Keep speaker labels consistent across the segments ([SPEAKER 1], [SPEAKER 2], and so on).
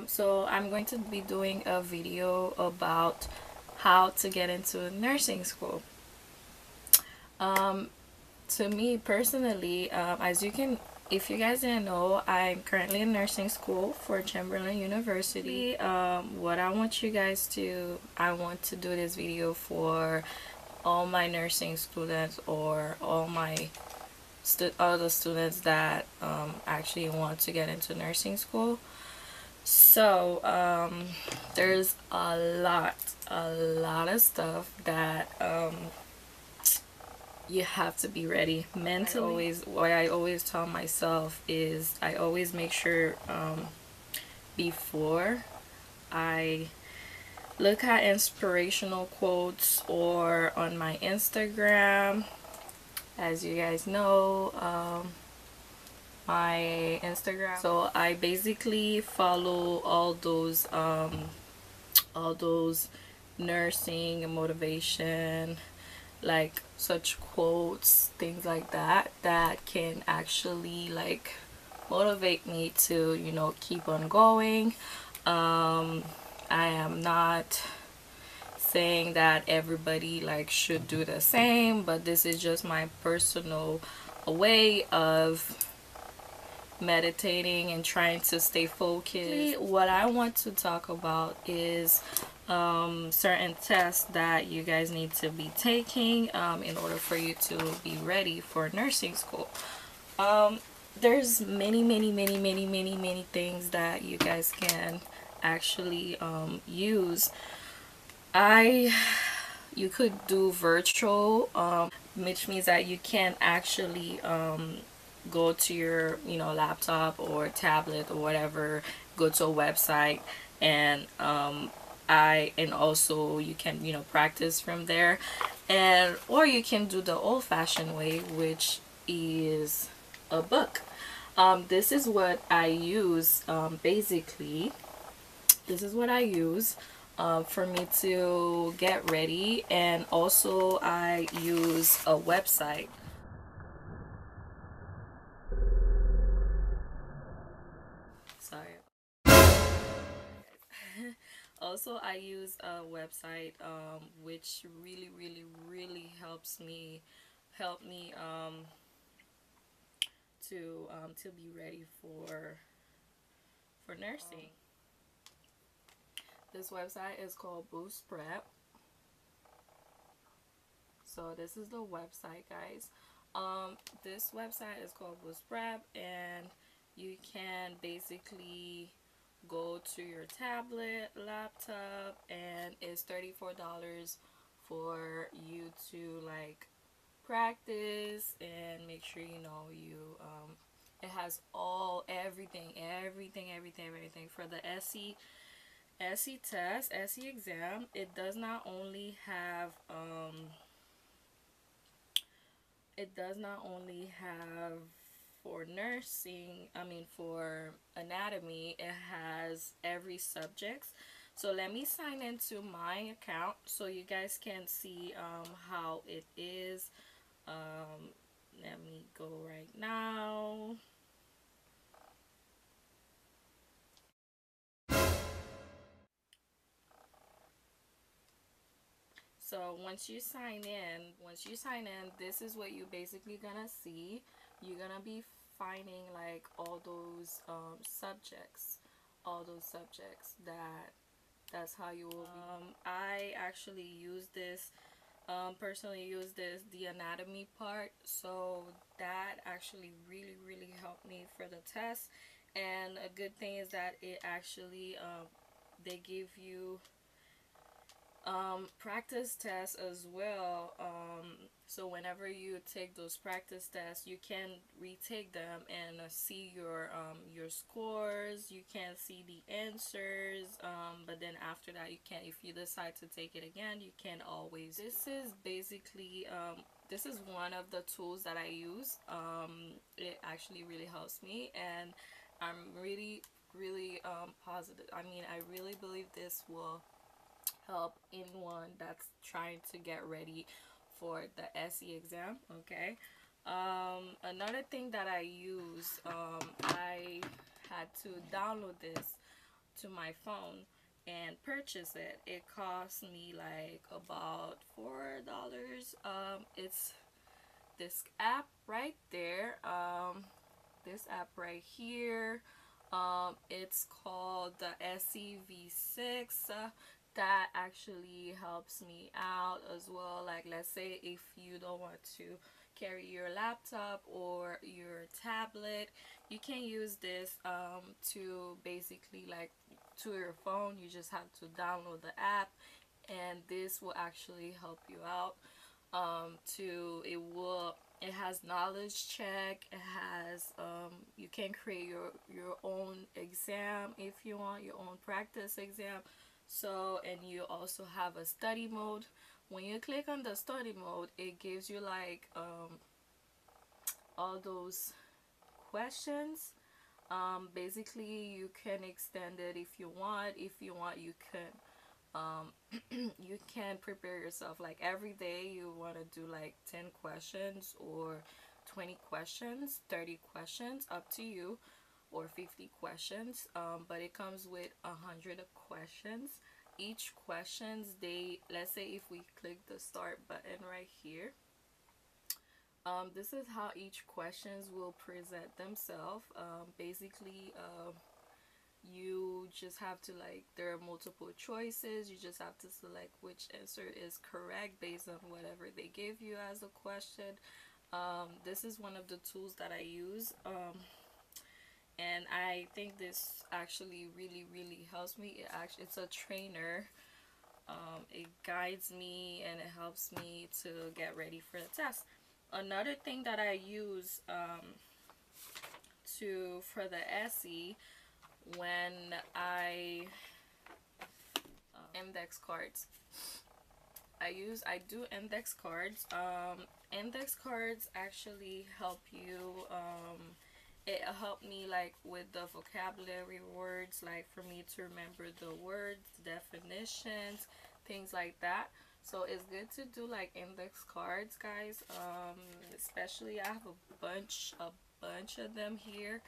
[SPEAKER 1] So I'm going to be doing a video about how to get into nursing school. To me personally, if you guys didn't know, I'm currently in nursing school for Chamberlain University. What I want you guys to, I want to do this video for all my nursing students, or all the students that actually want to get into nursing school. So there's a lot of stuff that you have to be ready mentally. What I always tell myself is I always make sure before I look at inspirational quotes or on my Instagram. As you guys know, my Instagram, so I basically follow all those nursing and motivation, like such quotes, things like that, that can actually like motivate me to, you know, keep on going. I am not saying that everybody like should do the same, but this is just my personal way of meditating and trying to stay focused. What I want to talk about is certain tests that you guys need to be taking in order for you to be ready for nursing school. There's many things that you guys can actually use. You could do virtual, which means that you can actually go to your, you know, laptop or tablet or whatever, go to a website, and and also you can, you know, practice from there. And or you can do the old-fashioned way, which is a book. This is what I use. Basically, this is what I use for me to get ready. And also I use a website. Sorry. Also I use a website which really help me to be ready for nursing. This website is called Boost Prep. So this is the website, guys. This website is called Boost Prep, and you can basically go to your tablet, laptop, and it's $34 for you to like practice and make sure you know you it has everything for the HESI test, HESI exam. It does not only have for nursing, for anatomy, it has every subject. So let me sign into my account so you guys can see how it is. Let me go right now. So once you sign in, this is what you basically gonna see. You're gonna be finding like all those subjects, that's how you will be. I actually use this, personally use this, the anatomy part, so that actually really helped me for the test. And a good thing is that it actually they give you practice tests as well. So whenever you take those practice tests, you can retake them and see your scores. You can see the answers. But then after that, you can, if you decide to take it again, you can always. This is basically this is one of the tools that I use. It actually really helps me, and I'm really positive. I mean, I really believe this will help anyone that's trying to get ready for the HESI exam. Okay. Another thing that I use, I had to download this to my phone and purchase it. It cost me like about $4. It's this app right there. This app right here. It's called the HESI V6. That actually helps me out as well. Like, let's say if you don't want to carry your laptop or your tablet, you can use this to basically, like, to your phone. You just have to download the app, and this will actually help you out. It has knowledge check. It has you can create your own exam if you want, your own practice exam. So, and you also have a study mode. When you click on the study mode, it gives you like all those questions. Basically, you can extend it if you want. If you want, you can you can prepare yourself. Like, every day you want to do like 10 questions or 20 questions, 30 questions, up to you, or 50 questions. But it comes with 100 questions. Each questions, let's say if we click the start button right here, this is how each questions will present themselves. Basically, you just have to, like, there are multiple choices. You just have to select which answer is correct based on whatever they give you as a question. This is one of the tools that I use, and I think this actually really helps me. It's a trainer. It guides me and it helps me to get ready for the test. Another thing that I use for the HESI, when I index cards. I do index cards. Index cards actually help you. It helped me, like, with the vocabulary words, like for me to remember the words, definitions, things like that. So it's good to do like index cards, guys. Especially I have a bunch of them here.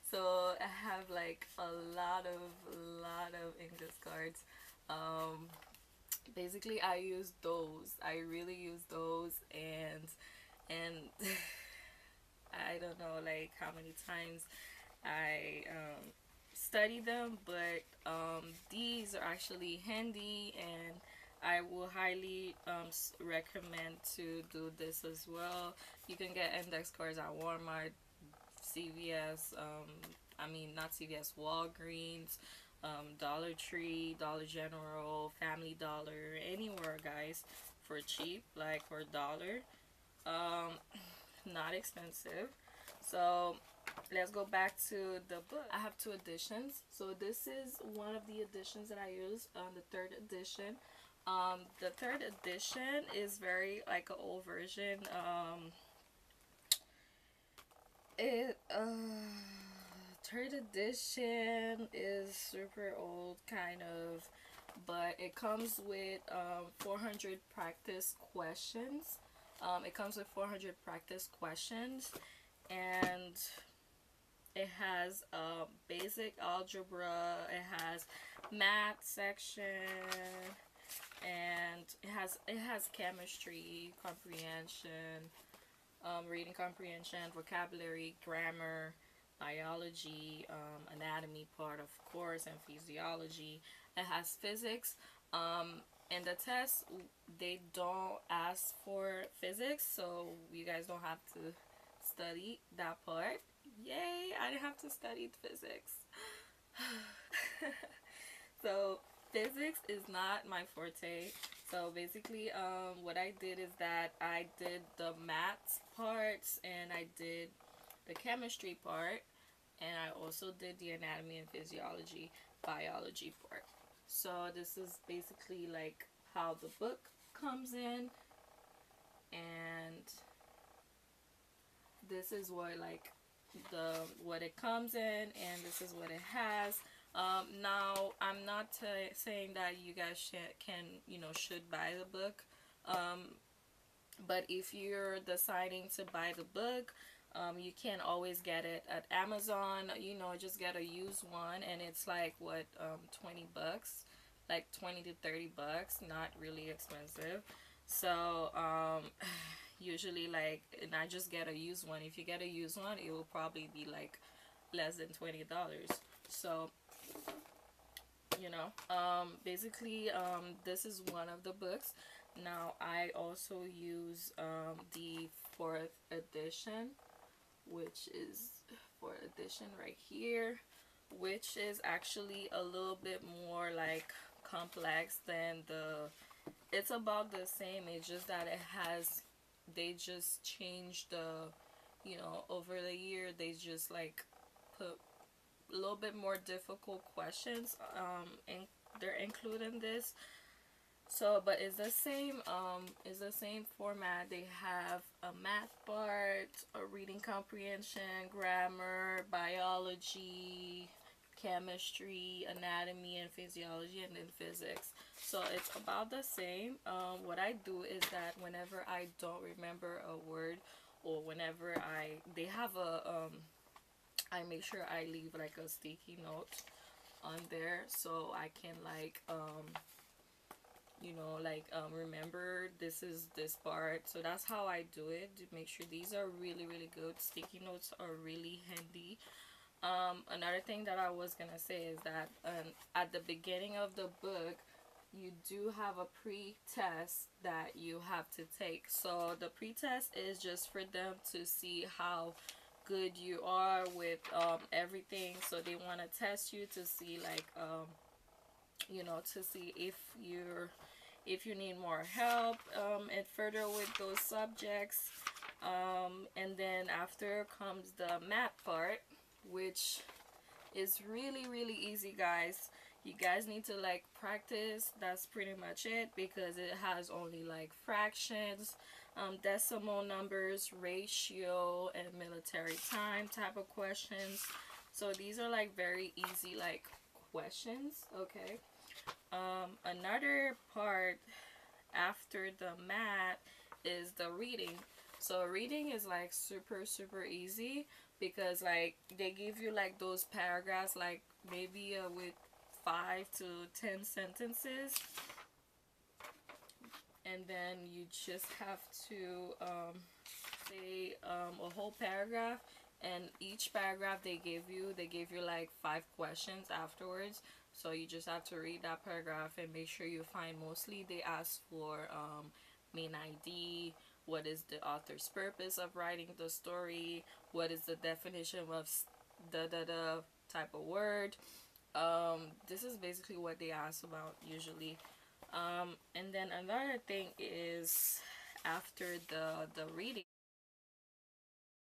[SPEAKER 1] So I have like a lot of index cards. Basically I use those. I really use those, and I don't know like how many times I study them, but these are actually handy, and I will highly recommend to do this as well. You can get index cards at Walmart, CVS, I mean not CVS, Walgreens, Dollar Tree, Dollar General, Family Dollar, anywhere, guys, for cheap, like for $1. Not expensive. So let's go back to the book. I have 2 editions. So this is one of the editions that I use, the 3rd edition. The 3rd edition is very like an old version. It 3rd edition is super old, kind of, but it comes with 400 practice questions. It comes with 400 practice questions, and it has basic algebra, it has math section, and it has chemistry, comprehension, reading comprehension, vocabulary, grammar, biology, anatomy part, of course, and physiology. It has physics. In the test, they don't ask for physics, so you guys don't have to study that part. Yay, I didn't have to study physics. So physics is not my forte. So basically what I did is that I did the maths parts, and I did the chemistry part, and I also did the anatomy and physiology, biology part. So this is basically like how the book comes in, and this is what like what it comes in, and this is what it has. Now I'm not saying that you guys should buy the book, but if you're deciding to buy the book, You can't always get it at Amazon. You know, just get a used one, and it's like what, 20 bucks, like 20 to 30 bucks, not really expensive. So usually, like, and I just get a used one. If you get a used one, it will probably be like less than $20. So you know, basically, this is one of the books. Now I also use the fourth edition, which is fourth edition right here, which is actually a little bit more like complex than the, it's about the same, it's just that it has, they just changed the, you know, over the year they just like put a little bit more difficult questions, and they're including this. So but it's the same format. They have a math part, a reading comprehension, grammar, biology, chemistry, anatomy and physiology, and then physics. So it's about the same. What I do is that whenever I don't remember a word, or whenever they have I make sure I leave like a sticky note on there, so I can like you know, like remember this is this part. So that's how I do it, to make sure these are really really good. Sticky notes are really handy. Another thing that I was gonna say is that at the beginning of the book you do have a pre-test that you have to take. So the pre-test is just for them to see how good you are with everything. So they want to test you to see like you know, to see if you need more help and further with those subjects. And then after comes the math part, which is really really easy, guys. You guys need to like practice. That's pretty much it, because it has only like fractions, decimal numbers, ratio, and military time type of questions. So these are like very easy like questions. Okay. Another part after the math is the reading. So reading is like super super easy, because like they give you like those paragraphs, like maybe with 5 to 10 sentences, and then you just have to say a whole paragraph. And each paragraph they give you like 5 questions afterwards. So you just have to read that paragraph and make sure you find, mostly they ask for main ID, what is the author's purpose of writing the story, what is the definition of the type of word. This is basically what they ask about usually. And then another thing is, after the reading,